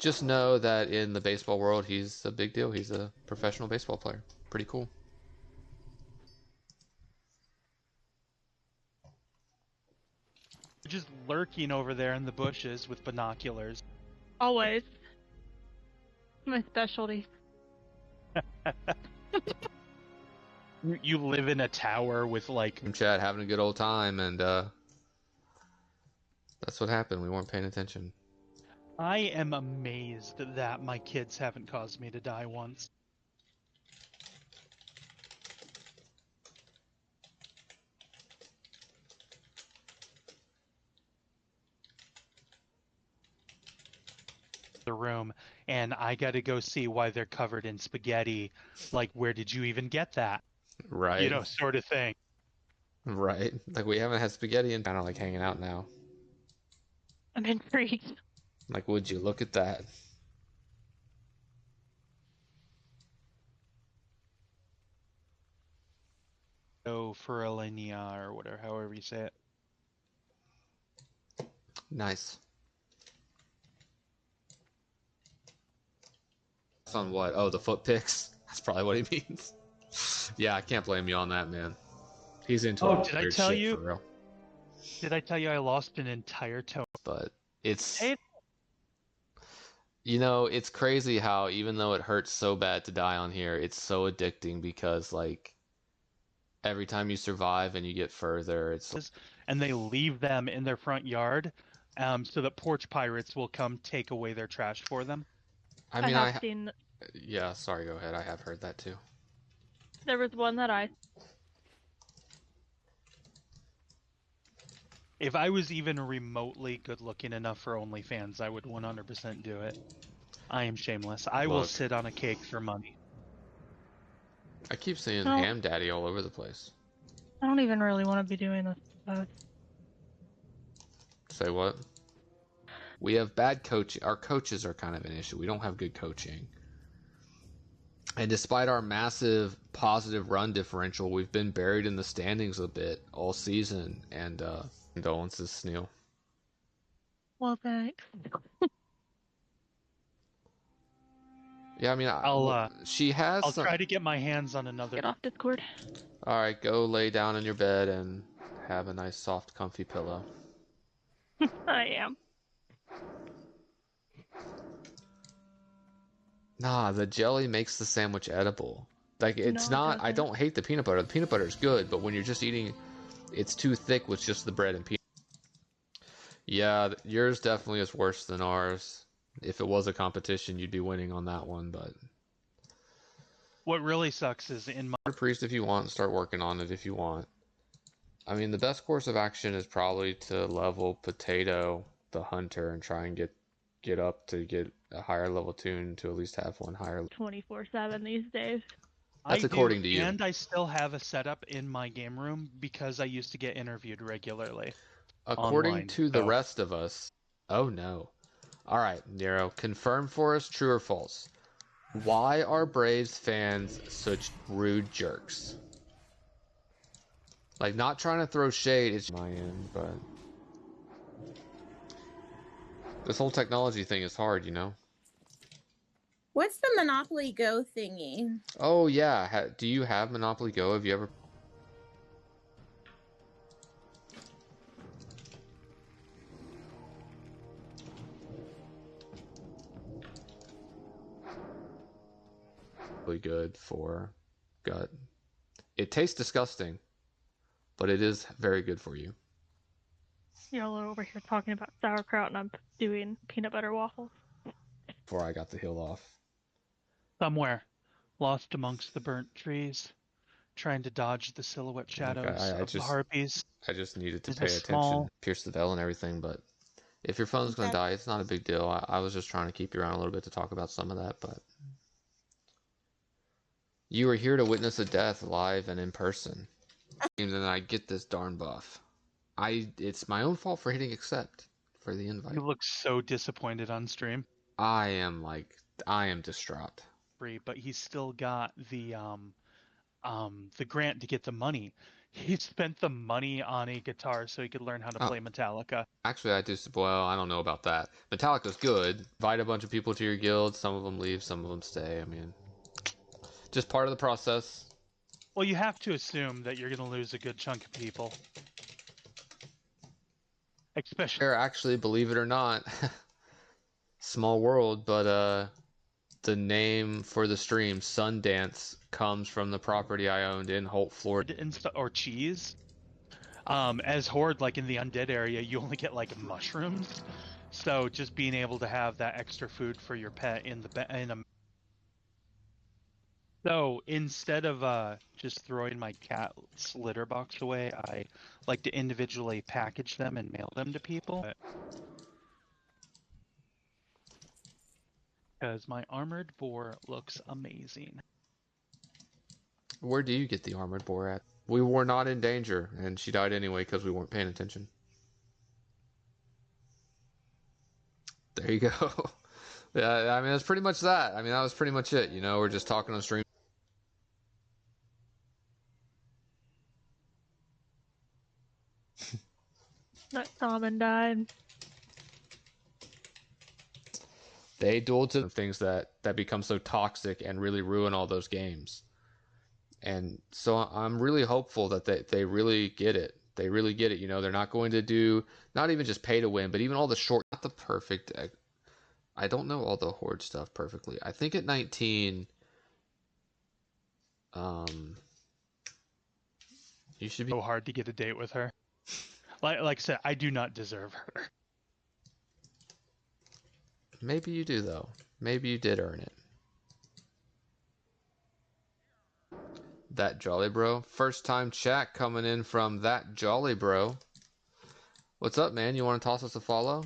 just know that in the baseball world, he's a big deal. He's a professional baseball player. Pretty cool. Just lurking over there in the bushes with binoculars. Always. My specialty. You live in a tower with like... In chat, having a good old time, and that's what happened. We weren't paying attention. I am amazed that my kids haven't caused me to die once. The room, and I gotta go see why they're covered in spaghetti. Like, where did you even get that? Right. You know, sort of thing. Right. Like, we haven't had spaghetti and kind of like hanging out now. I'm intrigued. Like, would you look at that? Oh, for a linea or whatever, however you say it. Nice. On what? Oh, the foot picks? That's probably what he means. Yeah, I can't blame you on that, man. He's into all did I weird tell shit you? for real. Did I tell you I lost an entire toe? But it's... Hey. You know, it's crazy how even though it hurts so bad to die on here, it's so addicting because, like, every time you survive and you get further, it's... And they leave them in their front yard so that porch pirates will come take away their trash for them. I mean, I have seen... Yeah, sorry, go ahead. I have heard that too. There was one that I... If I was even remotely good-looking enough for OnlyFans, I would 100% do it. I am shameless. I will sit on a cake for money. I keep seeing Ham Daddy all over the place. I don't even really want to be doing this. Say what? We have bad coaching. Our coaches are kind of an issue. We don't have good coaching. And despite our massive positive run differential, we've been buried in the standings a bit all season. And condolences, Sneal. Well, thanks. Yeah, I mean, she has. I'll try to get my hands on another. Get off Discord. All right, go lay down in your bed and have a nice, soft, comfy pillow. I am. Nah, the jelly makes the sandwich edible. Like, it's not... I don't hate the peanut butter. The peanut butter is good, but when you're just eating... It's too thick with just the bread and peanut. Yeah, yours definitely is worse than ours. If it was a competition, you'd be winning on that one, but... What really sucks is in my... Priest if you want, start working on it if you want. I mean, the best course of action is probably to level Potato, the hunter, and try and get up to get a higher level tune to at least have one higher... 24/7 these days. That's according to you. And I still have a setup in my game room because I used to get interviewed regularly. According online, to the rest of us... Oh, no. Alright, Nero, confirm for us, true or false. Why are Braves fans such rude jerks? Like, not trying to throw shade, it's my end, but... This whole technology thing is hard, you know? What's the Monopoly Go thingy? Oh, yeah. Do you have Monopoly Go? Have you ever... Really good for gut. It tastes disgusting, but it is very good for you. Y'all are over here talking about sauerkraut and I'm doing peanut butter waffles. Before I got the hill off. Somewhere, lost amongst the burnt trees, trying to dodge the silhouette shadows of the harpies. I just needed to pay attention, pierce the veil and everything, but if your phone's going to die, it's not a big deal. I was just trying to keep you around a little bit to talk about some of that, but... You were here to witness a death live and in person. And then I get this darn buff. It's my own fault for hitting accept for the invite. You look so disappointed on stream. I am distraught. But he's still got the grant to get the money. He spent the money on a guitar so he could learn how to play Metallica. Actually, well, I don't know about that. Metallica's good. Invite a bunch of people to your guild. Some of them leave, some of them stay. I mean, just part of the process. Well, you have to assume that you're going to lose a good chunk of people. Especially... Actually, believe it or not, small world, but the name for the stream, Sundance, comes from the property I owned in Holt, Florida. Or cheese. As Horde, like in the undead area, you only get like mushrooms. So just being able to have that extra food for your pet in a... So instead of just throwing my cat's litter box away, I like to individually package them and mail them to people. Because my armored boar looks amazing. Where do you get the armored boar at? We were not in danger, and she died anyway because we weren't paying attention. There you go. Yeah, I mean, that's pretty much that. I mean, that was pretty much it. You know, we're just talking on stream. That Salmon died. They dueled to things that become so toxic and really ruin all those games. And so I'm really hopeful that they really get it. They really get it. You know, they're not going to do, not even just pay to win, but even all the short, not the perfect. I don't know all the Horde stuff perfectly. I think at 19, you should be so hard to get a date with her. Like I said, I do not deserve her. Maybe you do, though. Maybe you did earn it. That Jolly Bro. First time chat coming in from That Jolly Bro. What's up, man? You want to toss us a follow?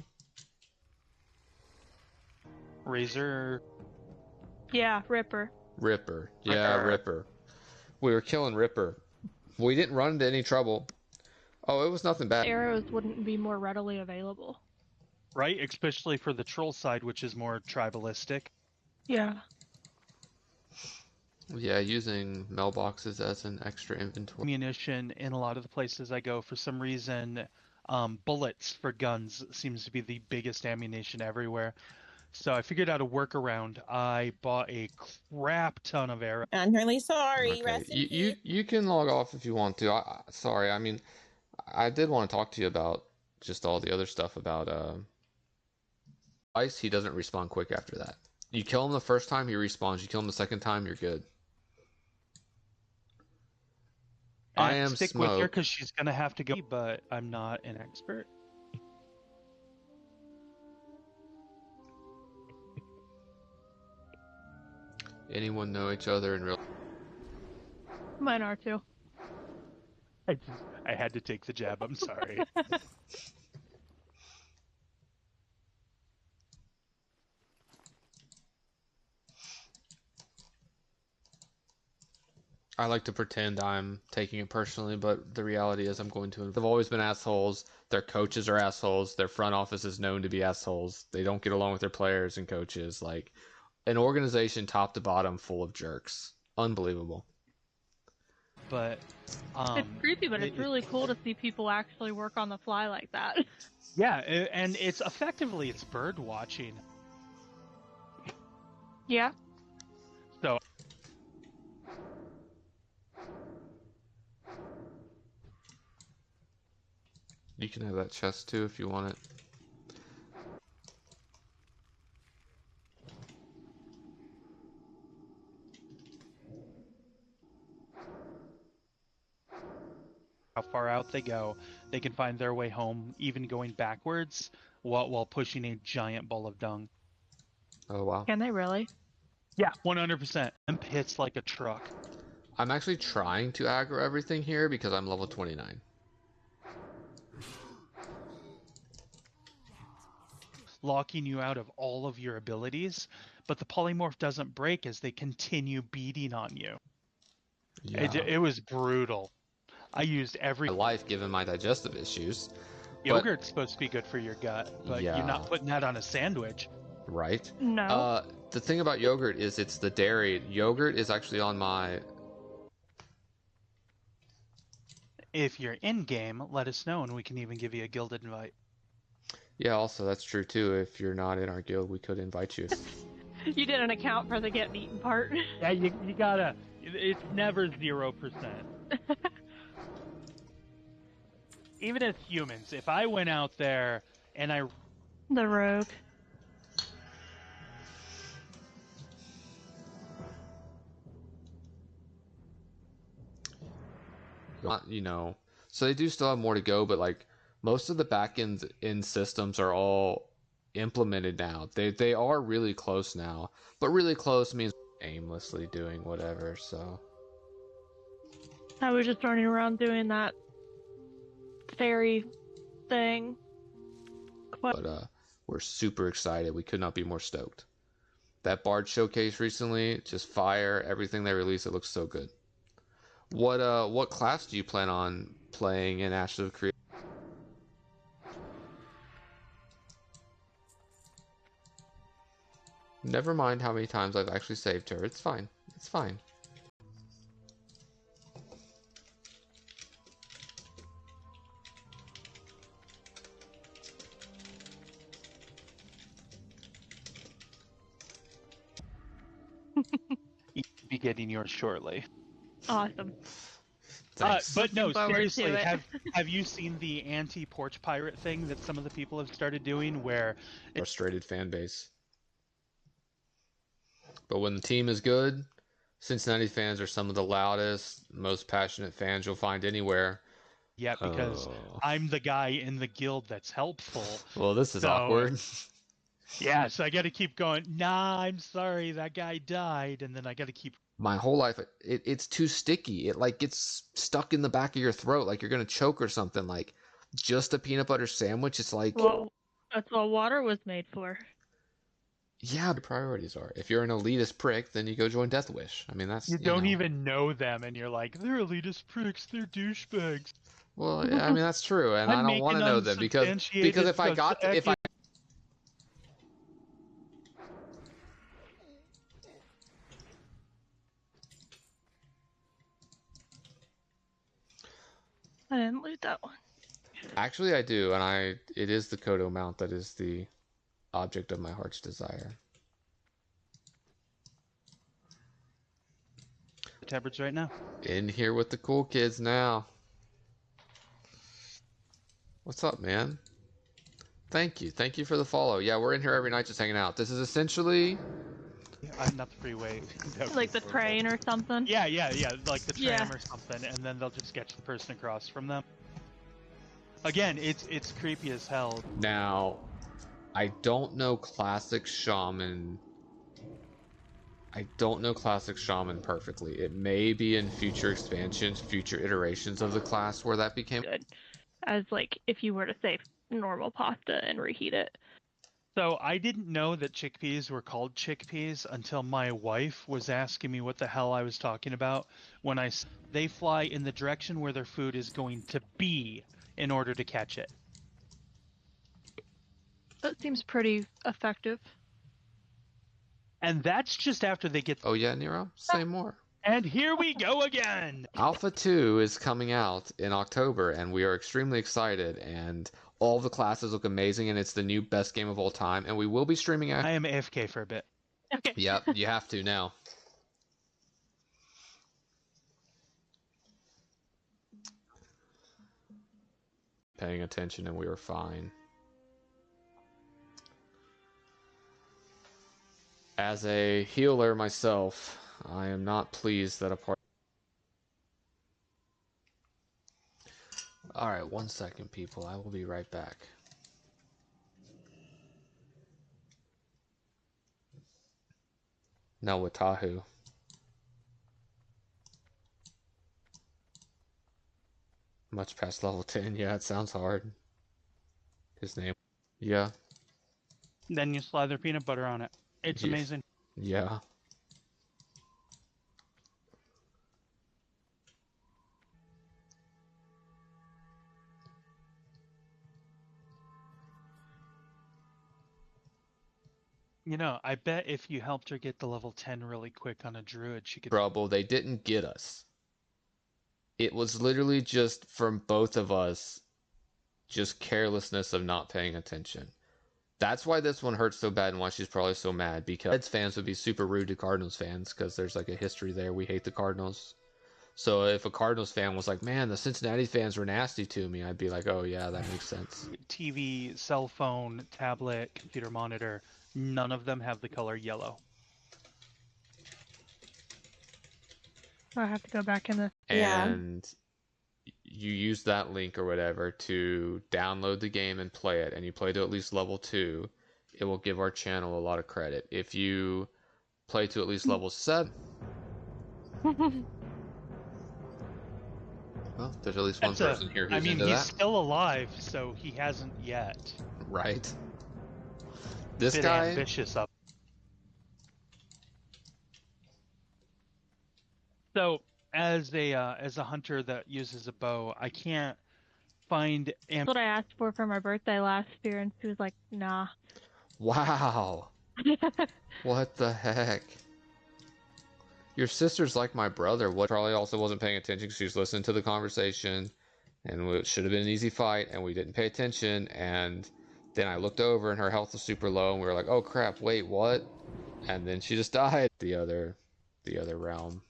Razor. Yeah, Ripper. Ripper. Yeah, Ripper. We were killing Ripper. We didn't run into any trouble. Oh, it was nothing bad. Arrows wouldn't be more readily available. Right? Especially for the troll side, which is more tribalistic. Yeah. Yeah, using mailboxes as an extra inventory. Ammunition in a lot of the places I go, for some reason, bullets for guns seems to be the biggest ammunition everywhere. So I figured out a workaround. I bought a crap ton of arrows. I'm really sorry. Okay. Rest in peace. You can log off if you want to. Sorry, I mean, I did want to talk to you about just all the other stuff about Ice. He doesn't respawn quick after that. You kill him the first time, he respawns. You kill him the second time, you're good. And I am stick Smoke. with her because she's gonna have to go, but I'm not an expert. Anyone know each other in real? Mine are too. I had to take the jab. I'm sorry. I like to pretend I'm taking it personally, but the reality is I'm going to. They've always been assholes. Their coaches are assholes. Their front office is known to be assholes. They don't get along with their players and coaches. Like, an organization top to bottom full of jerks. Unbelievable. But it's creepy, but it's really cool to see people actually work on the fly like that. Yeah, and it's effectively bird watching. Yeah. So you can have that chest too if you want it. how far out they go, they can find their way home, even going backwards, while pushing a giant bowl of dung. Oh, wow. Can they really? Yeah, 100%. And hits like a truck. I'm actually trying to aggro everything here because I'm level 29. Locking you out of all of your abilities, but the polymorph doesn't break as they continue beating on you. Yeah. It was brutal. I used every My life given my digestive issues. Yogurt's supposed to be good for your gut, but Yeah. you're not putting that on a sandwich. Right? No. The thing about yogurt is it's the dairy. Yogurt is actually on my... If you're in-game, let us know and we can even give you a guilded invite. Yeah, also, that's true, too. If you're not in our guild, we could invite you. You didn't account for the getting eaten part. Yeah, you gotta... It's never 0%. Even as humans, if I went out there and I... The rogue. You know, so they do still have more to go, but like most of the backend in systems are all implemented now. They are really close now, but really close means aimlessly doing whatever. So I was just running around doing that fairy thing. but we're super excited. We could not be more stoked. That Bard showcase recently, just fire. Everything they released, it looks so good. What class do you plan on playing in Ashes of Creation? Never mind how many times I've actually saved her. It's fine. It's fine. You'll be getting yours shortly. Awesome. But no, Looking forward seriously, to it. have you seen the anti-porch pirate thing that some of the people have started doing where... Frustrated fan base. But when the team is good, Cincinnati fans are some of the loudest, most passionate fans you'll find anywhere. Yeah, because I'm the guy in the guild that's helpful. Well, this is awkward. Yeah, so I got to keep going, nah, I'm sorry, that guy died, and then I got to keep... My whole life, it's too sticky. It like gets stuck in the back of your throat like you're going to choke or something. Like just a peanut butter sandwich, it's like... Well, that's what water was made for. Yeah, the priorities are. If you're an elitist prick, then you go join Death Wish. I mean, that's... You don't even know them, and you're like, they're elitist pricks, they're douchebags. Well, yeah, I mean, that's true, and I don't want to know them because if I got... if I... I didn't loot that one. Actually, I do, and it is the Kodo mount that is the object of my heart's desire. The tabards right now. In here with the cool kids now. What's up, man? Thank you for the follow. Yeah, we're in here every night just hanging out. This is essentially... not the freeway. Like the train or something? Yeah, like the tram or something, and then they'll just sketch the person across from them. Again, it's creepy as hell. Now, I don't know Classic Shaman. I don't know Classic Shaman perfectly. It may be in future expansions, future iterations of the class where that became good. As like if you were to save normal pasta and reheat it. So I didn't know that chickpeas were called chickpeas until my wife was asking me what the hell I was talking about when they fly in the direction where their food is going to be in order to catch it. That seems pretty effective. And that's just after they get... Oh yeah, Nero? Say more. And here we go again! Alpha 2 is coming out in October, and we are extremely excited, and all the classes look amazing, and it's the new best game of all time, and we will be streaming... I am AFK for a bit. Okay. Yep, you have to now. Paying attention, and we were fine. As a healer myself, I am not pleased that a part... Alright, 1 second, people. I will be right back. No, Watahu. Much past level 10. Yeah, it sounds hard. His name. Yeah. Then you slather peanut butter on it. It's amazing. Yeah. You know, I bet if you helped her get the level 10 really quick on a druid, she could... Trouble, they didn't get us. It was literally just from both of us, just carelessness of not paying attention. That's why this one hurts so bad and why she's probably so mad, because Reds fans would be super rude to Cardinals fans because there's like a history there. We hate the Cardinals. So if a Cardinals fan was like, man, the Cincinnati fans were nasty to me, I'd be like, oh yeah, that makes sense. TV, cell phone, tablet, computer monitor, none of them have the color yellow. I have to go back in the... And you use that link or whatever to download the game and play it, and you play to at least level 2, it will give our channel a lot of credit. If you play to at least level 7... Well, there's at least one person here who's into that. He's still alive, so he hasn't yet. Right. This Bit guy... ambitious up. So, as a hunter that uses a bow, I can't find... That's what I asked for my birthday last year, and she was like, nah. Wow. What the heck? Your sister's like my brother. What probably also wasn't paying attention because she was listening to the conversation, and it should have been an easy fight, and we didn't pay attention, and then I looked over and her health was super low, and we were like, oh crap, wait, what? And then she just died. The other realm.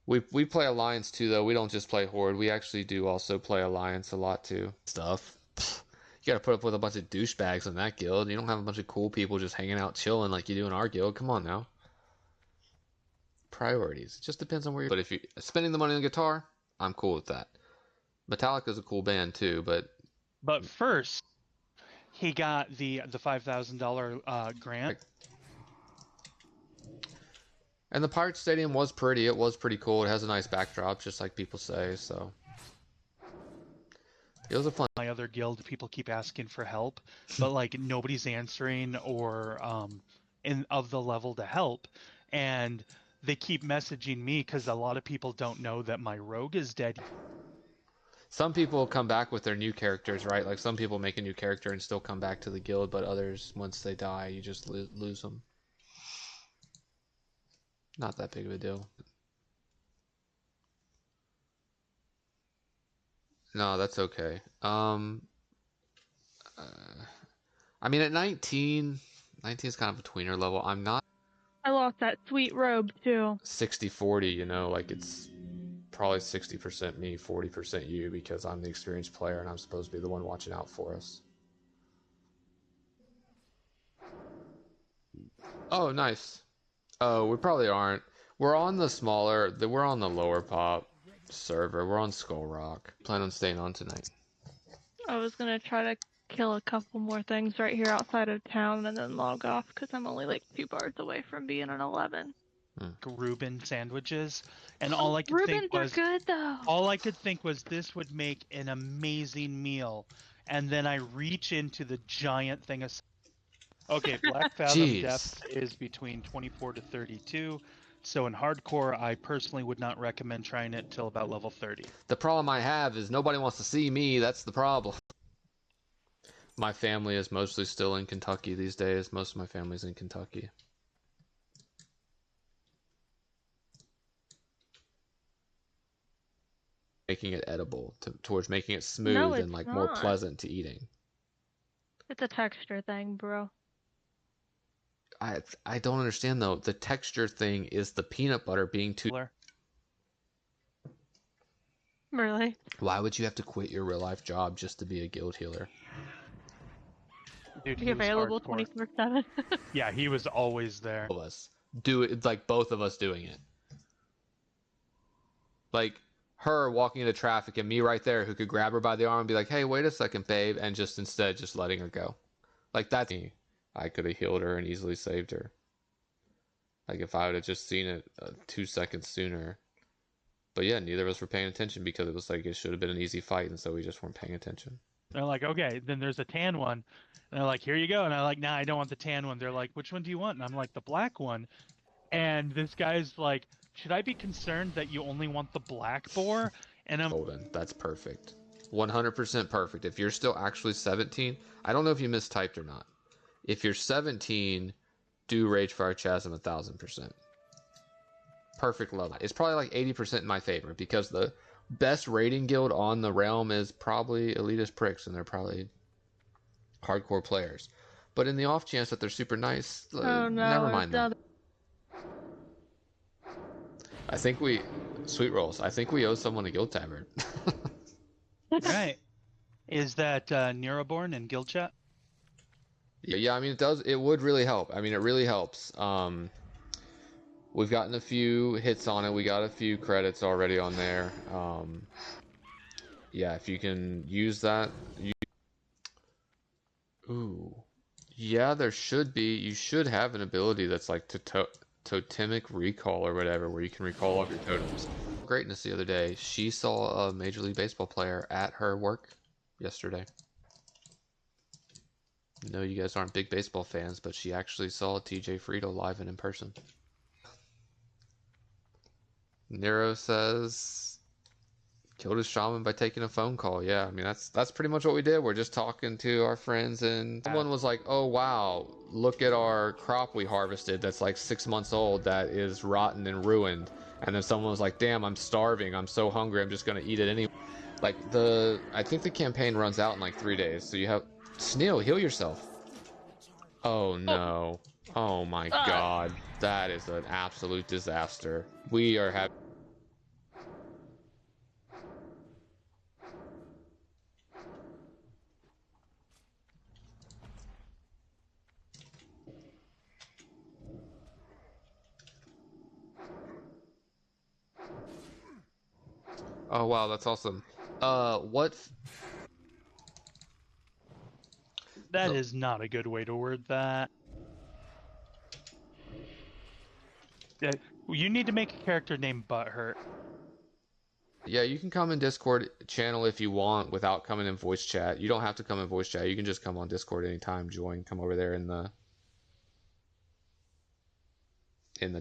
We play Alliance too, though. We don't just play Horde. We actually do also play Alliance a lot too. Stuff. You gotta put up with a bunch of douchebags in that guild. You don't have a bunch of cool people just hanging out chilling like you do in our guild. Come on now. Priorities. It just depends on where you're... But if you're spending the money on guitar, I'm cool with that. Metallica's a cool band too, but... But first, he got the $5,000 grant. And the Pirate Stadium was pretty. It was pretty cool. It has a nice backdrop, just like people say, so... It was a fun... My other guild, people keep asking for help, but like nobody's answering or of the level to help, and they keep messaging me because a lot of people don't know that my rogue is dead. Some people come back with their new characters, right? Like some people make a new character and still come back to the guild, but others, once they die, you just lose them. Not that big of a deal. No, that's okay. I mean, at 19 is kind of a tweener level. I'm not... I lost that sweet robe, too. 60-40, you know, like it's probably 60% me, 40% you, because I'm the experienced player and I'm supposed to be the one watching out for us. Oh, nice. Oh, we probably aren't. We're on we're on the lower pop server. We're on Skull Rock. Plan on staying on tonight. I was gonna try to kill a couple more things right here outside of town and then log off because I'm only like 2 bars away from being an 11. Reuben sandwiches, and all I could think was... Reubens are good, though. All I could think was this would make an amazing meal, and then I reach into the giant thing of... Okay, Black Fathom depth is between 24 to 32. So in hardcore, I personally would not recommend trying it till about level 30. The problem I have is nobody wants to see me. That's the problem. My family is mostly still in Kentucky these days. Most of my family's in Kentucky. Making it edible, towards making it smooth and like more pleasant to eating. It's a texture thing, bro. I don't understand though. The texture thing is the peanut butter being too... Really? Why would you have to quit your real life job just to be a guild healer? Dude, he available 24/7. Yeah, he was always there. Both of us do it, like both of us doing it. Like her walking into traffic and me right there who could grab her by the arm and be like, "Hey, wait a second, babe," and just instead just letting her go. Like that's me. I could have healed her and easily saved her. Like if I would have just seen it 2 seconds sooner. But yeah, neither of us were paying attention because it was like it should have been an easy fight, and so we just weren't paying attention. They're like, okay, then there's a tan one. And they're like, here you go. And I'm like, nah, I don't want the tan one. They're like, which one do you want? And I'm like, the black one. And this guy's like, should I be concerned that you only want the black boar? And I'm... Golden, that's perfect. 100% perfect. If you're still actually 17, I don't know if you mistyped or not. If you're 17, do Ragefire Chasm 1000%. perfect level. It's probably like 80% in my favor because the best raiding guild on the realm is probably elitist pricks, and they're probably hardcore players. But in the off chance that they're super nice, never mind that. I think Sweet Rolls, I think we owe someone a guild tavern. Right. Is that Neroborn in guild chat? Yeah, I mean, it would really help. I mean, it really helps. We've gotten a few hits on it. We got a few credits already on there. Yeah, if you can use that. Ooh. Yeah, there should be. You should have an ability that's like totemic recall or whatever, where you can recall all of your totems. Greatness the other day, she saw a Major League Baseball player at her work yesterday. I know you guys aren't big baseball fans, but she actually saw TJ Friedel live and in person. Nero says, killed his shaman by taking a phone call. Yeah, I mean, that's pretty much what we did. We're just talking to our friends, and someone was like, oh, wow, look at our crop we harvested that's like 6 months old that is rotten and ruined. And then someone was like, damn, I'm starving. I'm so hungry. I'm just going to eat it anyway. Like, I think the campaign runs out in like 3 days. So you have... Sneal, heal yourself. Oh, no. Oh, my God. That is an absolute disaster. We are having... Oh, wow, that's awesome. What... That is not a good way to word that. You need to make a character named Butthurt. Yeah, you can come in Discord channel if you want without coming in voice chat. You don't have to come in voice chat. You can just come on Discord anytime, join, come over there in the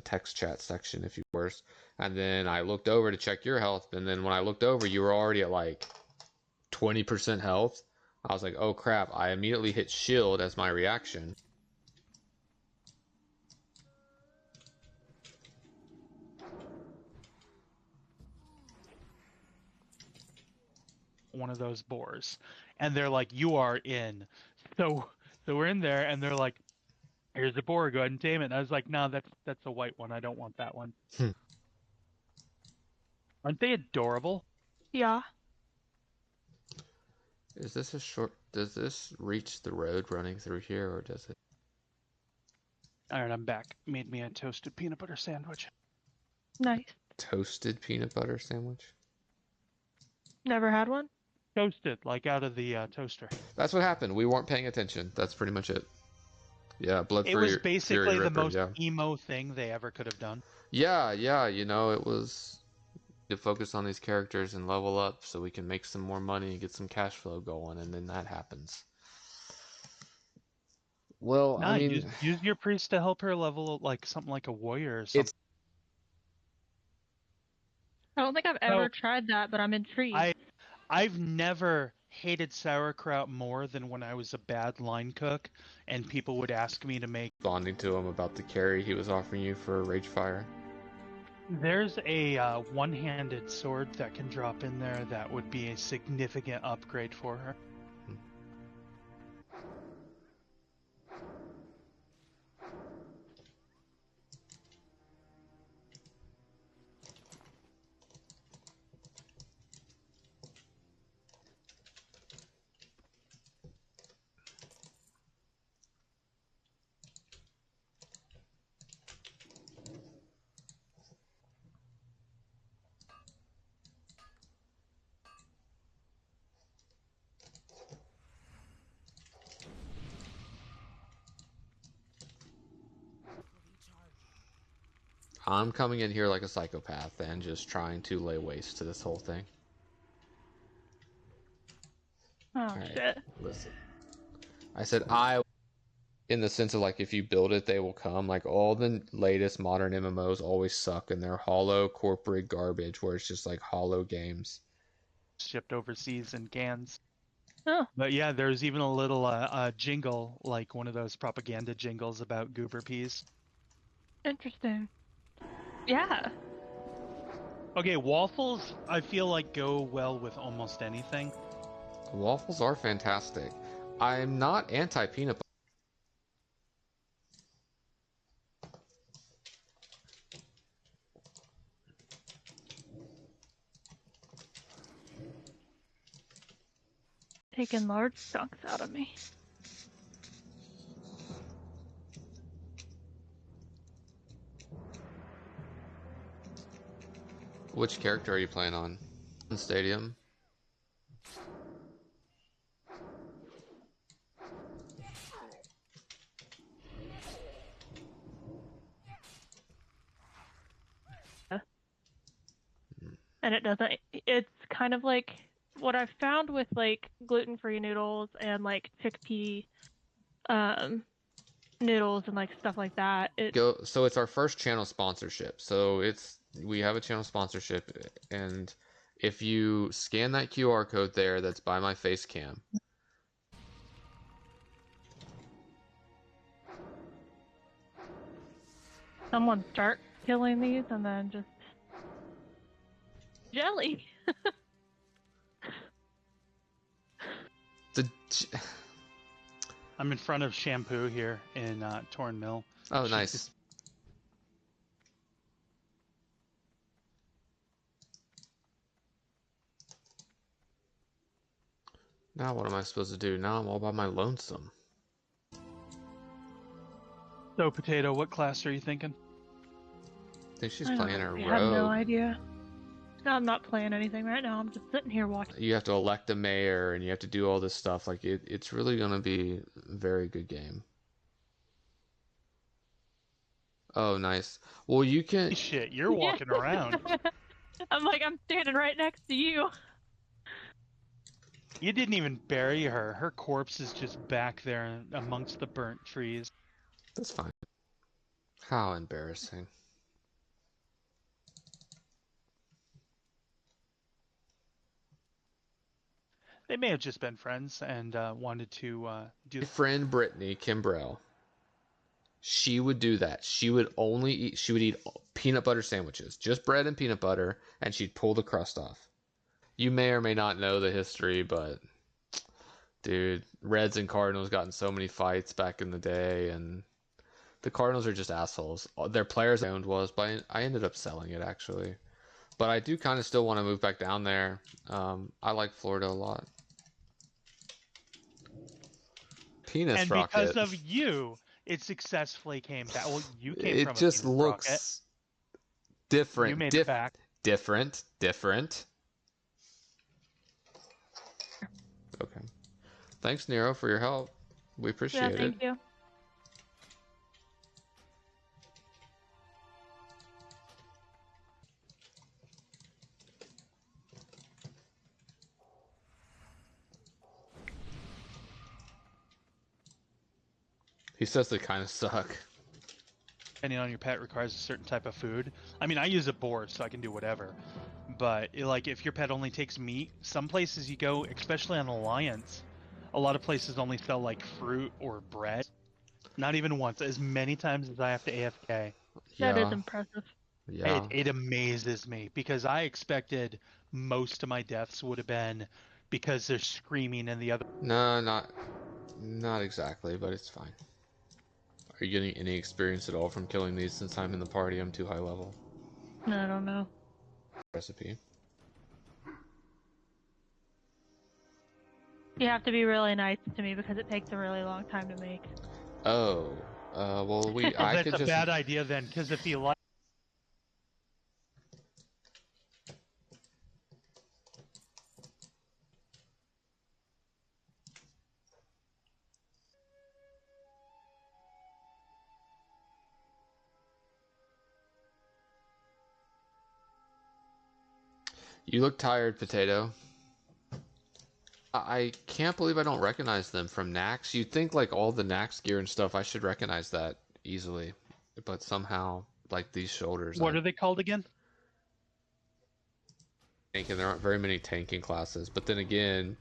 text chat section if you worse. And then I looked over to check your health, and then when I looked over, you were already at like 20% health. I was like, oh crap, I immediately hit shield as my reaction. One of those boars, and they're like, you are in. So we're in there, and they're like, here's the boar, go ahead and tame it. And I was like, no, that's a white one. I don't want that one. Aren't they adorable? Yeah. Is this a short... Does this reach the road running through here, or does it... Alright, I'm back. Made me a toasted peanut butter sandwich. Nice. Toasted peanut butter sandwich? Never had one? Toasted, like out of the toaster. That's what happened. We weren't paying attention. That's pretty much it. Yeah, blood It was basically the most emo thing they ever could have done. Yeah, you know, it was to focus on these characters and level up so we can make some more money and get some cash flow going, and then that happens. Well, I mean... Use your priest to help her level like something like a warrior or something. I don't think I've ever tried that, but I'm intrigued. I've never hated sauerkraut more than when I was a bad line cook and people would ask me to make... Bonding to him about the carry he was offering you for Ragefire. There's a one-handed sword that can drop in there that would be a significant upgrade for her. I'm coming in here like a psychopath and just trying to lay waste to this whole thing. Oh, right, shit. Listen. I said in the sense of like if you build it, they will come. Like all the latest modern MMOs always suck and they're hollow corporate garbage where it's just like hollow games. Shipped overseas in cans. Oh. But yeah, there's even a little jingle, like one of those propaganda jingles about goober peas. Interesting. Yeah. Okay, waffles, I feel like go well with almost anything. Waffles are fantastic. I'm not anti-peanut butter. Taking large chunks out of me. Which character are you playing on? Stadium? And it doesn't, it's kind of like what I've found with like gluten-free noodles and like chickpea noodles and like stuff like that. So it's our first channel sponsorship. So we have a channel sponsorship, and if you scan that QR code there that's by my face cam. Someone start killing these and then just jelly. I'm in front of Shampoo here in Torn Mill. Oh, nice. Now what am I supposed to do? Now I'm all by my lonesome. So, Potato, what class are you thinking? I think she's playing her rogue. I have no idea. No, I'm not playing anything right now. I'm just sitting here watching. You have to elect a mayor, and you have to do all this stuff. Like it's really gonna be a very good game. Oh, nice. Well, you can. Shit, you're walking around. I'm like, I'm standing right next to you. You didn't even bury her. Her corpse is just back there amongst the burnt trees. That's fine. How embarrassing. They may have just been friends and wanted to do. My friend Brittany Kimbrell, she would do that. She would eat peanut butter sandwiches, just bread and peanut butter, and she'd pull the crust off. You may or may not know the history, but dude, Reds and Cardinals got in so many fights back in the day, and the Cardinals are just assholes. Their players owned was, but I ended up selling it actually. But I do kind of still want to move back down there. I like Florida a lot. Penis and rocket. Because of you, it successfully came back. Well, you came it from just a penis looks rocket. different. You made it back. Different. Okay. Thanks, Nero, for your help. We appreciate it. Thank you. He says they kind of suck. Depending on your pet requires a certain type of food. I mean, I use a boar, so I can do whatever. But like, if your pet only takes meat, some places you go, especially on Alliance, a lot of places only sell like fruit or bread. Not even once. As many times as I have to AFK. That is impressive. Yeah. It amazes me because I expected most of my deaths would have been because they're screaming in the other. No, not exactly, but it's fine. Are you getting any experience at all from killing these since I'm in the party? I'm too high level. No, I don't know. Recipe. You have to be really nice to me because it takes a really long time to make. Oh, well, That's a bad idea then, because if you like. You look tired, Potato. I can't believe I don't recognize them from Nax. You'd think like all the Nax gear and stuff, I should recognize that easily. But somehow, like these shoulders. What are they called again? Tanking. There aren't very many tanking classes. But then again,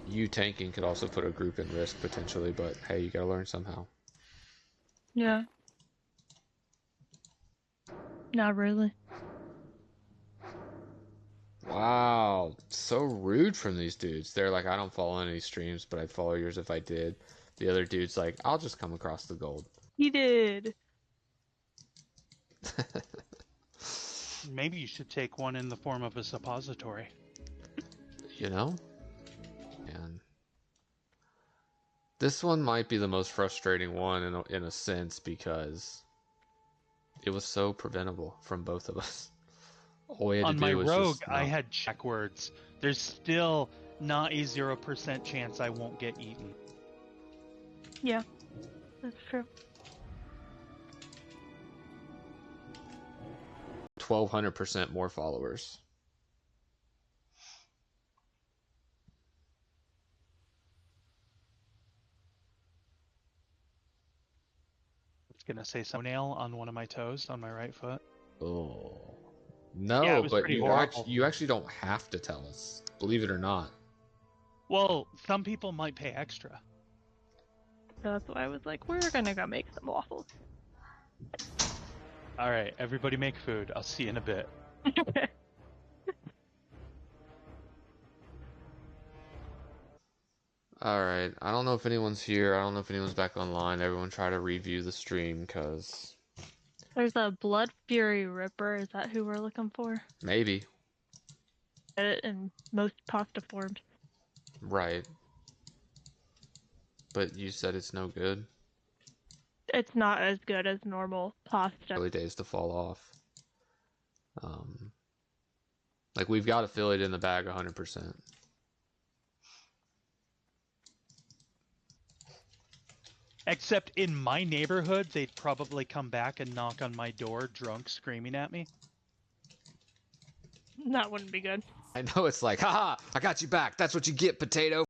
you tanking could also put a group in risk potentially. But hey, you gotta learn somehow. Yeah. Not really. Wow, so rude from these dudes. They're like, I don't follow any streams, but I'd follow yours if I did. The other dude's like, I'll just come across the gold. He did. Maybe you should take one in the form of a suppository. You know? And this one might be the most frustrating one in a sense because it was so preventable from both of us. All we had On to my do was rogue, just I had check words. There's still not a 0% chance I won't get eaten. Yeah, that's true. 1,200% more followers. I was gonna say some nail on one of my toes on my right foot. Oh. No, Yeah, it was but pretty you horrible. you actually don't have to tell us, believe it or not. Well, some people might pay extra. That's why I was like, we're gonna go make some waffles. All right, everybody make food. I'll see you in a bit. Alright, I don't know if anyone's here. I don't know if anyone's back online. Everyone try to review the stream, because... There's a Blood Fury Ripper. Is that who we're looking for? Maybe. In most pasta forms. Right. But you said it's no good. It's not as good as normal pasta. Early days to fall off. Like, we've got affiliate in the bag 100%. Except in my neighborhood, they'd probably come back and knock on my door drunk, screaming at me. That wouldn't be good. I know it's like, haha, I got you back. That's what you get, potato.